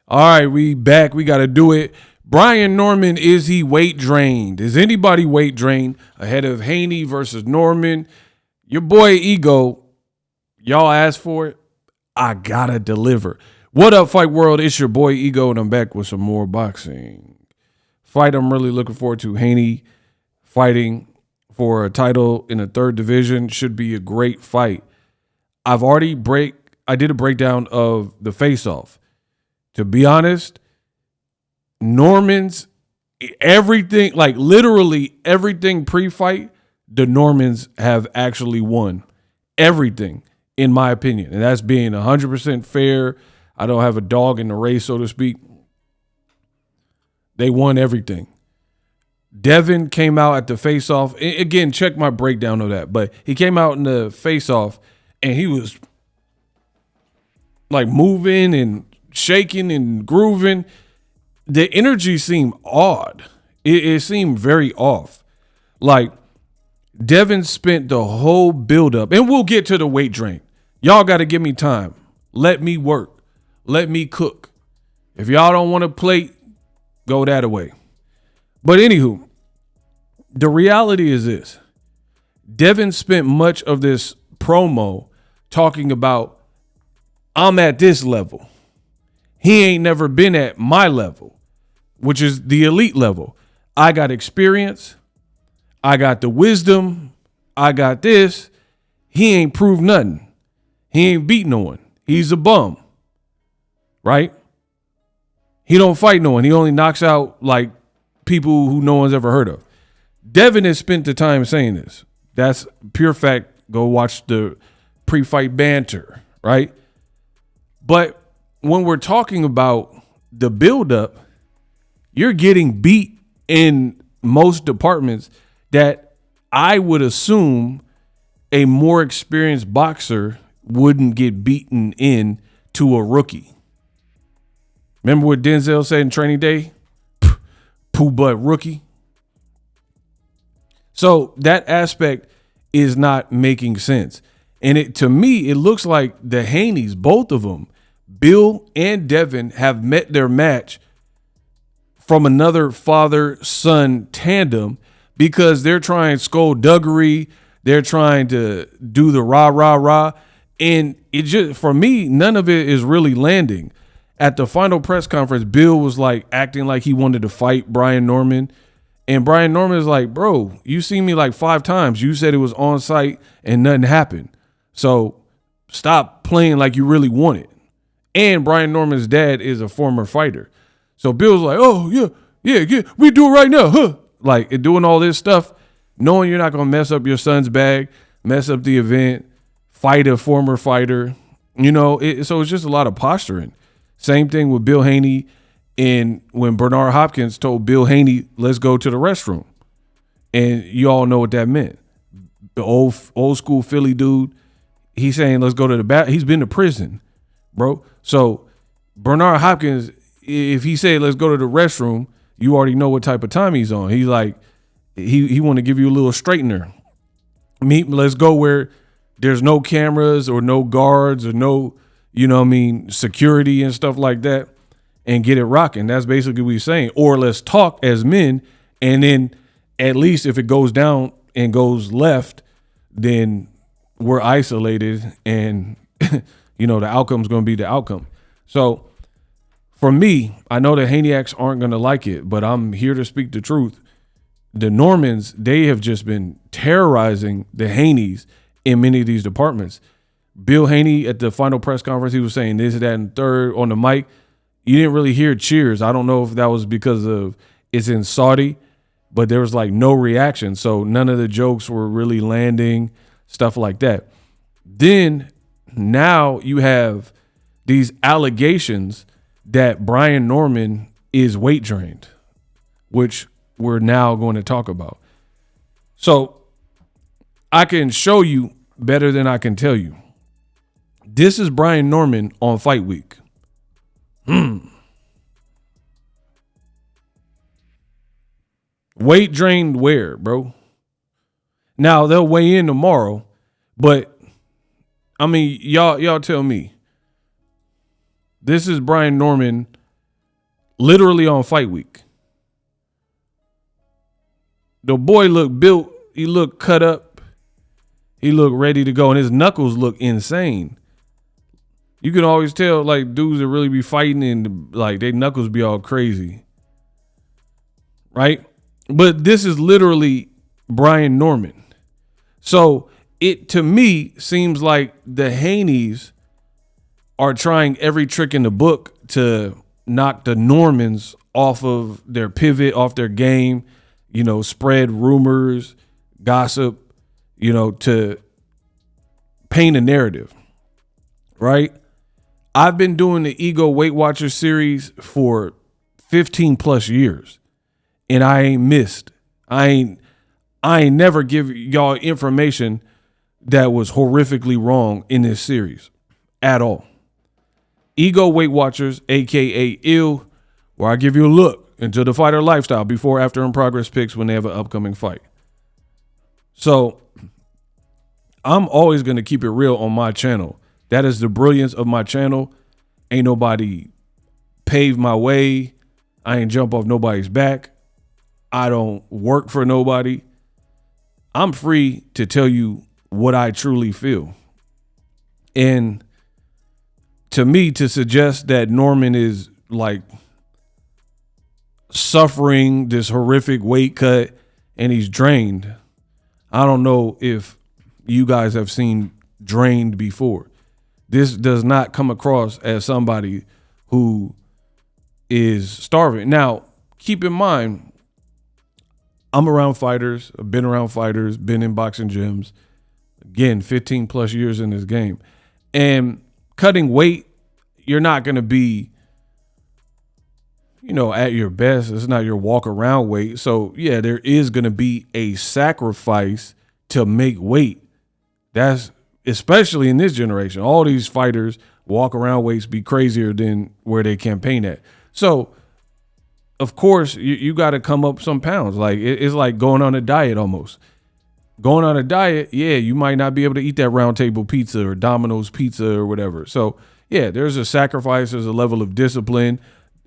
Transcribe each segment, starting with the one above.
All right, we back. We got to do it. Brian Norman, is he weight drained? Is anybody weight drained ahead of Haney versus Norman? Your boy Ego, y'all asked for it. I gotta deliver. What up, Fight World? It's your boy Ego, and I'm back with some more boxing. Fight I'm really looking forward to. Haney fighting for a title in the third division should be a great fight. I did a breakdown of the face-off. To be honest, Norman's everything, like literally everything pre-fight, the Normans have actually won everything, in my opinion. And that's being 100% fair. I don't have a dog in the race, so to speak. They won everything. Devin came out at the face-off. Again, check my breakdown of that. But he came out in the face-off, and he was like moving and shaking and grooving. The energy seemed odd. It seemed very off. Like, Devin spent the whole buildup, and we'll get to the weight drain. Y'all got to give me time. Let me work. Let me cook. If y'all don't want to plate, go that way. But anywho, the reality is this. Devin spent much of this promo talking about, I'm at this level. He ain't never been at my level, which is the elite level. I got experience. I got the wisdom. I got this. He ain't proved nothing. He ain't beat no one. He's a bum. Right? He don't fight no one. He only knocks out like people who no one's ever heard of. Devin has spent the time saying this. That's pure fact. Go watch the pre-fight banter, right? But when we're talking about the buildup, you're getting beat in most departments that I would assume a more experienced boxer wouldn't get beaten in to a rookie. Remember what Denzel said in Training Day? Pooh butt rookie. So that aspect is not making sense. And to me, it looks like the Haneys, both of them, Bill and Devin, have met their match from another father-son tandem because they're trying skullduggery. They're trying to do the rah. And it just, for me, none of it is really landing. At the final press conference, Bill was like acting like he wanted to fight Brian Norman. And Brian Norman is like, bro, you seen me like 5 times. You said it was on site and nothing happened. So stop playing like you really want it. And Brian Norman's dad is a former fighter. So Bill's like, oh, yeah, we do it right now, huh? Like, doing all this stuff, knowing you're not going to mess up your son's bag, mess up the event, fight a former fighter. You know, so it's just a lot of posturing. Same thing with Bill Haney and when Bernard Hopkins told Bill Haney, let's go to the restroom. And you all know what that meant. The old school Philly dude, he's saying, let's go to the bathroom. He's been to prison, bro. So Bernard Hopkins, if he said, let's go to the restroom, you already know what type of time he's on. He's like, he want to give you a little straightener. Let's go where there's no cameras or no guards or no, security and stuff like that, and get it rocking. That's basically what he's saying. Or let's talk as men, and then at least if it goes down and goes left, then we're isolated and, the outcome's going to be the outcome. So for me, I know the Haniacs aren't going to like it, but I'm here to speak the truth. The Normans, they have just been terrorizing the Haneys in many of these departments. Bill Haney at the final press conference, he was saying this, that, and third on the mic. You didn't really hear cheers. I don't know if that was because of it's in Saudi, but there was like no reaction. So none of the jokes were really landing, stuff like that. Then now you have these allegations that Brian Norman is weight drained, which we're now going to talk about. So I can show you better than I can tell you. This is Brian Norman on Fight Week. Weight drained where, bro? Now they'll weigh in tomorrow, but I mean, y'all tell me. This is Brian Norman literally on fight week. The boy looked built. He looked cut up. He looked ready to go. And his knuckles look insane. You can always tell, like, dudes that really be fighting and, like, their knuckles be all crazy. Right? But this is literally Brian Norman. So it, to me, seems like the Haneys are trying every trick in the book to knock the Normans off of their pivot, off their game, you know, spread rumors, gossip, you know, to paint a narrative, right? I've been doing the Ego Weight Watchers series for 15 plus years, and I ain't missed. I ain't never give y'all information that was horrifically wrong in this series at all. Ego Weight Watchers, aka ILL, where I give you a look into the fighter lifestyle before, after, and progress picks when they have an upcoming fight. So I'm always going to keep it real on my channel. That is the brilliance of my channel. Ain't nobody paved my way. I ain't jump off nobody's back. I don't work for nobody. I'm free to tell you what I truly feel. And to me, to suggest that Norman is like suffering this horrific weight cut and he's drained, I don't know if you guys have seen drained before. This does not come across as somebody who is starving. Now, keep in mind, I'm around fighters. I've been around fighters, been in boxing gyms. Again, 15 plus years in this game. And cutting weight, you're not going to be, you know, at your best. It's not your walk around weight. So, yeah, there is going to be a sacrifice to make weight. That's especially in this generation. All these fighters walk around weights be crazier than where they campaign at. So, of course, you got to come up some pounds. Like, it's like going on a diet almost. Going on a diet, yeah, you might not be able to eat that round table pizza or Domino's pizza or whatever. So, yeah, there's a sacrifice, there's a level of discipline.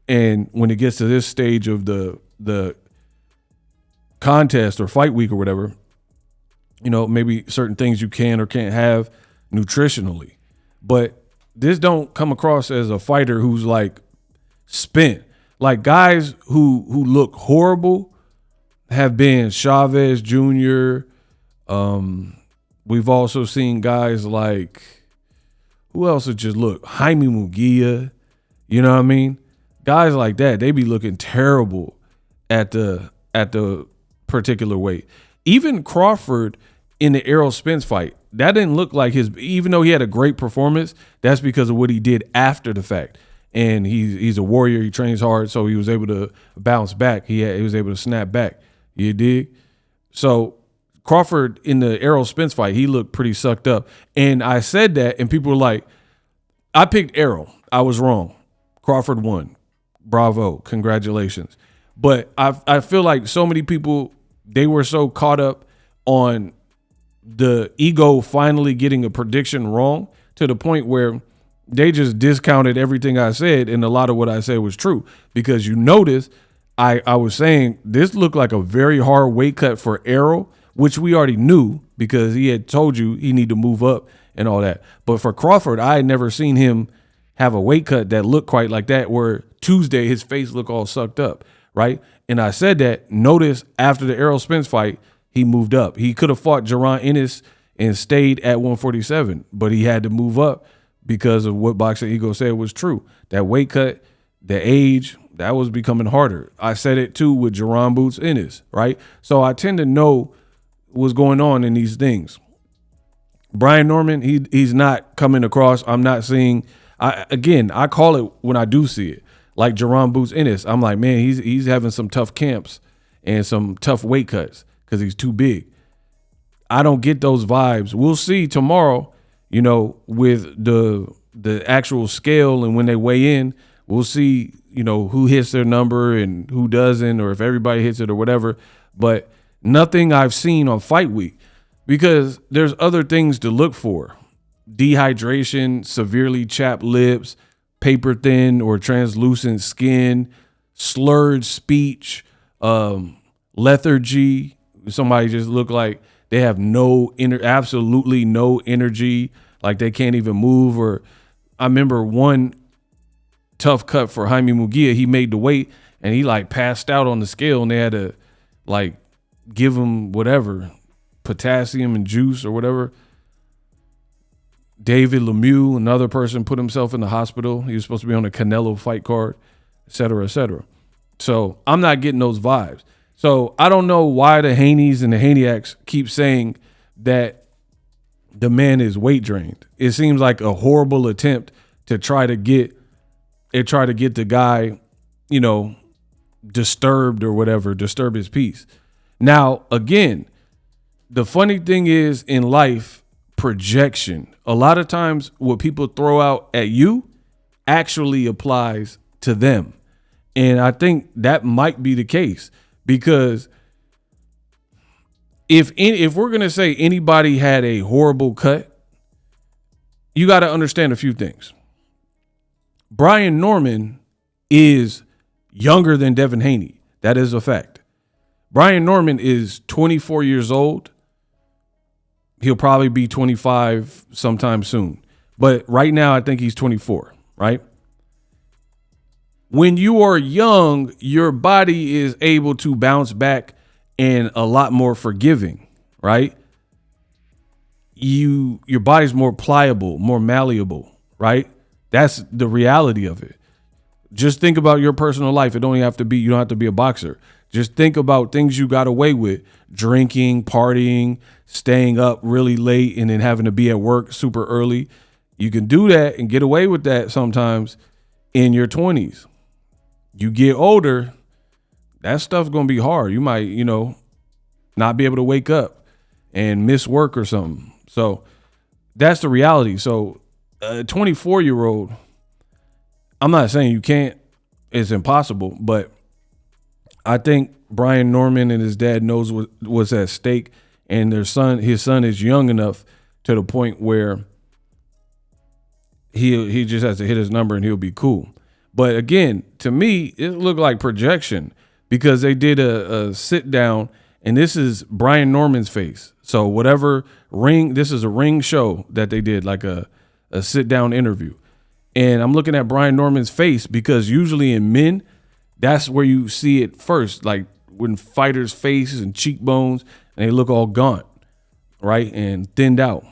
And when it gets to this stage of the contest or fight week or whatever, you know, maybe certain things you can or can't have nutritionally. But this don't come across as a fighter who's like spent. Like, guys who look horrible have been Chavez Jr. We've also seen guys like, who else would just look? Jaime Munguia. You know what I mean? Guys like that, they be looking terrible at the particular weight. Even Crawford in the Errol Spence fight, that didn't look like his, even though he had a great performance, that's because of what he did after the fact. And he's a warrior. He trains hard, so he was able to bounce back. He was able to snap back. You dig? So Crawford in the Errol Spence fight, he looked pretty sucked up. And I said that, and people were like, I picked Errol. I was wrong. Crawford won. Bravo. Congratulations. But I feel like so many people, they were so caught up on the Ego finally getting a prediction wrong to the point where they just discounted everything I said, and a lot of what I said was true. Because you notice I was saying this looked like a very hard weight cut for Errol, which we already knew because he had told you he need to move up and all that. But for Crawford, I had never seen him have a weight cut that looked quite like that, where Tuesday his face looked all sucked up, right? And I said that, notice after the Errol Spence fight, he moved up. He could have fought Jaron Ennis and stayed at 147, but he had to move up because of what Boxing Ego said was true. That weight cut, the age, that was becoming harder. I said it too with Jaron Boots Ennis, right? So I tend to know what's going on in these things. Brian Norman, he's not coming across. I'm not seeing. I call it when I do see it. Like Jaron Boots Ennis, I'm like, man, he's having some tough camps and some tough weight cuts because he's too big. I don't get those vibes. We'll see tomorrow, you know, with the actual scale and when they weigh in, we'll see, you know, who hits their number and who doesn't, or if everybody hits it or whatever. But nothing I've seen on fight week, because there's other things to look for. Dehydration, severely chapped lips, paper thin or translucent skin, slurred speech, lethargy. Somebody just look like they have absolutely no energy, like they can't even move. Or I remember one tough cut for Jaime Munguia. He made the weight and he like passed out on the scale, and they had to like give him whatever, potassium and juice or whatever. David Lemieux, another person, put himself in the hospital. He was supposed to be on a Canelo fight card, et cetera, et cetera. So I'm not getting those vibes. So I don't know why the Haneys and the Haneyacks keep saying that the man is weight drained. It seems like a horrible attempt to try to get the guy, you know, disturbed or whatever, disturb his peace. Now, again, the funny thing is in life, projection. A lot of times what people throw out at you actually applies to them. And I think that might be the case, because if we're going to say anybody had a horrible cut, you got to understand a few things. Brian Norman is younger than Devin Haney. That is a fact. Brian Norman is 24 years old. He'll probably be 25 sometime soon. But right now, I think he's 24, right? When you are young, your body is able to bounce back and a lot more forgiving, right? Your body's more pliable, more malleable, right? That's the reality of it. Just think about your personal life. You don't have to be a boxer. Just think about things you got away with: drinking, partying, staying up really late, and then having to be at work super early. You can do that and get away with that sometimes in your 20s. You get older, that stuff's going to be hard. You might, not be able to wake up and miss work or something. So that's the reality. So a 24-year-old, I'm not saying you can't, it's impossible, but I think Brian Norman and his dad knows what's at stake, and his son is young enough to the point where he just has to hit his number and he'll be cool. But again, to me, it looked like projection, because they did a sit down, and this is Brian Norman's face. So this is a ring show that they did, like a sit down interview. And I'm looking at Brian Norman's face, because usually in men, that's where you see it first, like when fighters' faces and cheekbones, and they look all gaunt, right, and thinned out.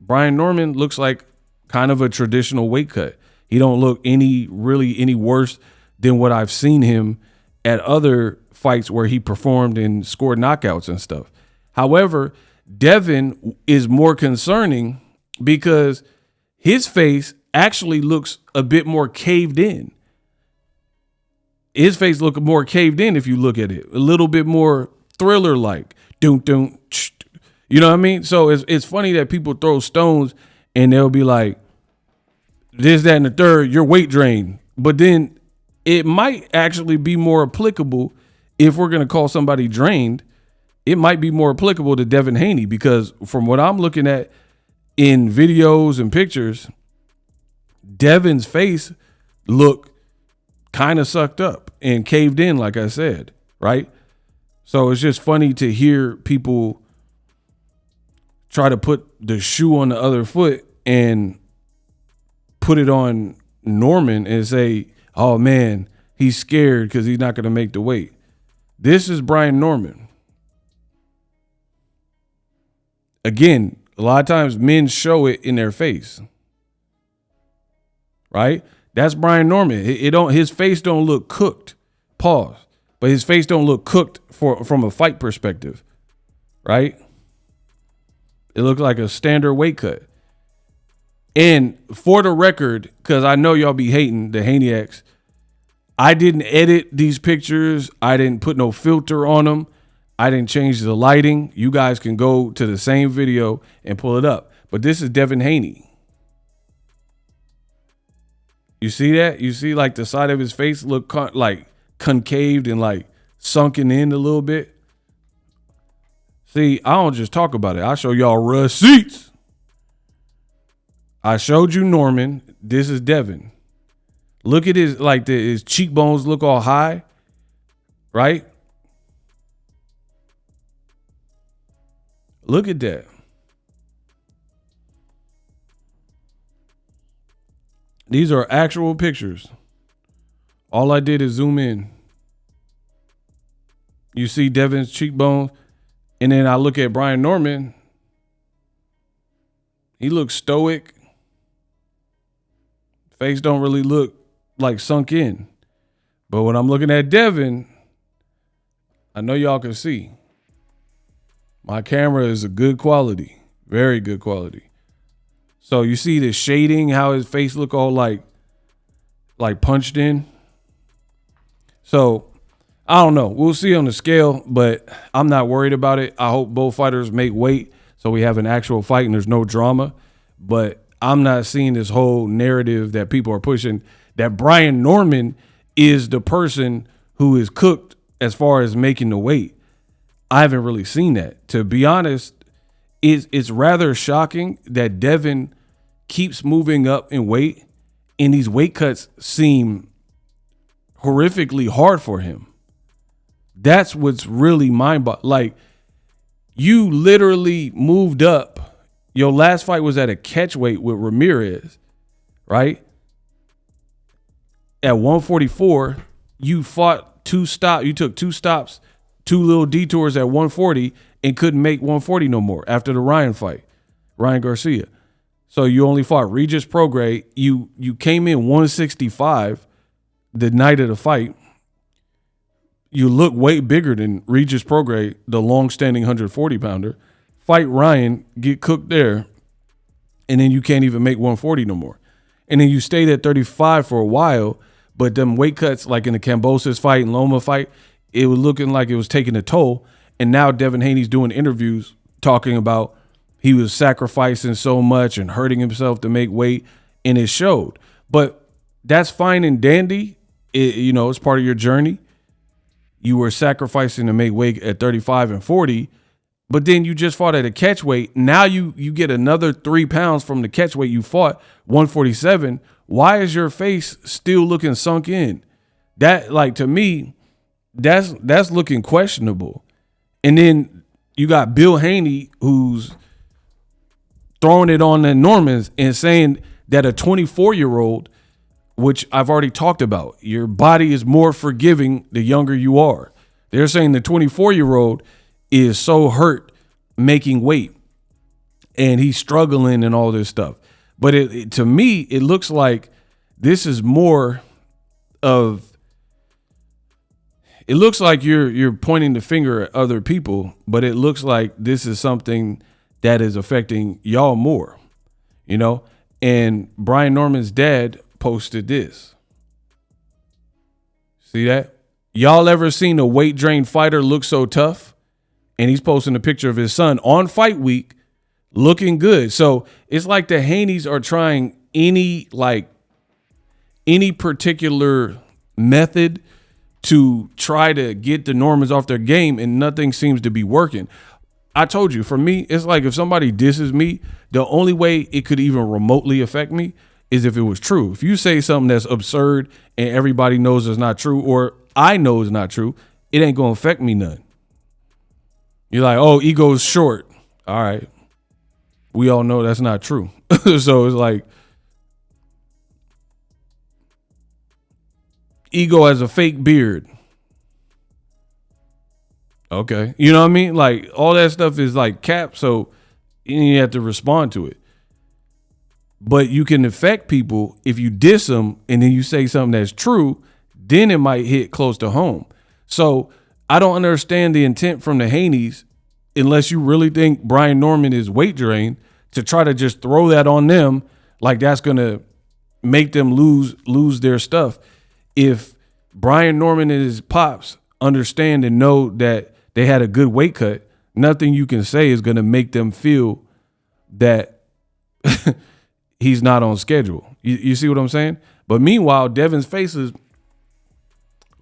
Brian Norman looks like kind of a traditional weight cut. He don't look any worse than what I've seen him at other fights where he performed and scored knockouts and stuff. However, Devin is more concerning because his face actually looks a bit more caved in. His face looks more caved in if you look at it. A little bit more Thriller-like. You know what I mean? So it's funny that people throw stones and they'll be like, this, that, and the third, you're weight drained. But then it might actually be more applicable, if we're going to call somebody drained, it might be more applicable to Devin Haney, because from what I'm looking at in videos and pictures, Devin's face looked kind of sucked up and caved in, like I said, right? So it's just funny to hear people try to put the shoe on the other foot and put it on Norman and say, oh man, he's scared because he's not going to make the weight. This is Brian Norman. Again, a lot of times men show it in their face, right? That's Brian Norman. His face don't look cooked. Pause. But his face don't look cooked from a fight perspective, right? It looked like a standard weight cut. And for the record, because I know y'all be hating the Haneyacks, I didn't edit these pictures. I didn't put no filter on them. I didn't change the lighting. You guys can go to the same video and pull it up. But this is Devin Haney. You see that? You see like the side of his face look like concaved and like sunken in a little bit. See, I don't just talk about it. I show y'all receipts. I showed you Norman. This is Devin. Look at his cheekbones look all high, right? Look at that. These are actual pictures. All I did is zoom in. You see Devin's cheekbones, and then I look at Brian Norman. He looks stoic. Face don't really look like sunk in. But when I'm looking at Devin, I know y'all can see. My camera is a good quality, very good quality. So you see the shading, how his face look all like punched in. So I don't know. We'll see on the scale, but I'm not worried about it. I hope both fighters make weight so we have an actual fight and there's no drama. But I'm not seeing this whole narrative that people are pushing that Brian Norman is the person who is cooked as far as making the weight. I haven't really seen that. To be honest, it's rather shocking that Devin keeps moving up in weight and these weight cuts seem horrifically hard for him. That's what's really mind-boggling. Like, you literally moved up. Your last fight was at a catch weight with Ramirez, right? At 144, you fought two stops. You took two stops, two little detours at 140 and couldn't make 140 no more after the Ryan fight, Ryan Garcia. So you only fought Regis Prograis. You came in 165 the night of the fight. You look way bigger than Regis Prograis, the long-standing 140-pounder. Fight Ryan, get cooked there, and then you can't even make 140 no more. And then you stayed at 35 for a while, but them weight cuts, like in the Kambosos fight and Loma fight, it was looking like it was taking a toll. And now Devin Haney's doing interviews talking about he was sacrificing so much and hurting himself to make weight, and it showed. But that's fine and dandy. It's part of your journey. You were sacrificing to make weight at 35 and 40, but then you just fought at a catch weight. Now you get another 3 pounds from the catch weight you fought, 147. Why is your face still looking sunk in? That, like, to me, that's looking questionable. And then you got Bill Haney, who's throwing it on the Normans and saying that a 24-year-old, which I've already talked about, your body is more forgiving the younger you are. They're saying the 24-year-old is so hurt making weight and he's struggling and all this stuff. But to me, it looks like this is more of, it looks like you're pointing the finger at other people, but it looks like this is something that is affecting y'all more, And Brian Norman's dad posted this. See that? Y'all ever seen a weight drained fighter look so tough? And he's posting a picture of his son on fight week looking good. So it's like the Haneys are trying any particular method to try to get the Normans off their game, and nothing seems to be working. I told you, for me, it's like if somebody disses me, the only way it could even remotely affect me is if it was true. If you say something that's absurd and everybody knows it's not true, or I know it's not true, it ain't going to affect me none. You're like, oh, ego's short. All right. We all know that's not true. So it's like, ego has a fake beard. Okay. You know what I mean? Like, all that stuff is like cap, so you have to respond to it. But you can affect people if you diss them and then you say something that's true, then it might hit close to home. So I don't understand the intent from the Haneys, unless you really think Brian Norman is weight drained, to try to just throw that on them like that's going to make them lose their stuff. If Brian Norman and his pops understand and know that they had a good weight cut, nothing you can say is going to make them feel that he's not on schedule. You see what I'm saying? But meanwhile, Devin's face is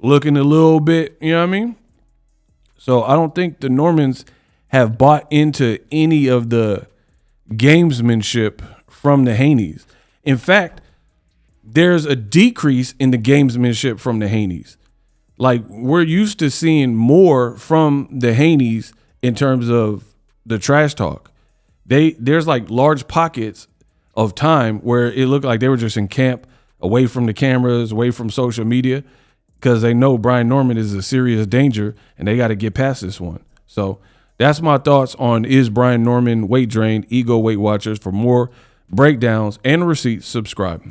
looking a little bit, you know what I mean? So I don't think the Normans have bought into any of the gamesmanship from the Haneys. In fact, there's a decrease in the gamesmanship from the Haneys. Like, we're used to seeing more from the Haneys in terms of the trash talk. There's like large pockets of time where it looked like they were just in camp, away from the cameras, away from social media, because they know Brian Norman is a serious danger and they got to get past this one. So that's my thoughts on, is Brian Norman weight drained? Ego Weight Watchers. For more breakdowns and receipts, subscribe.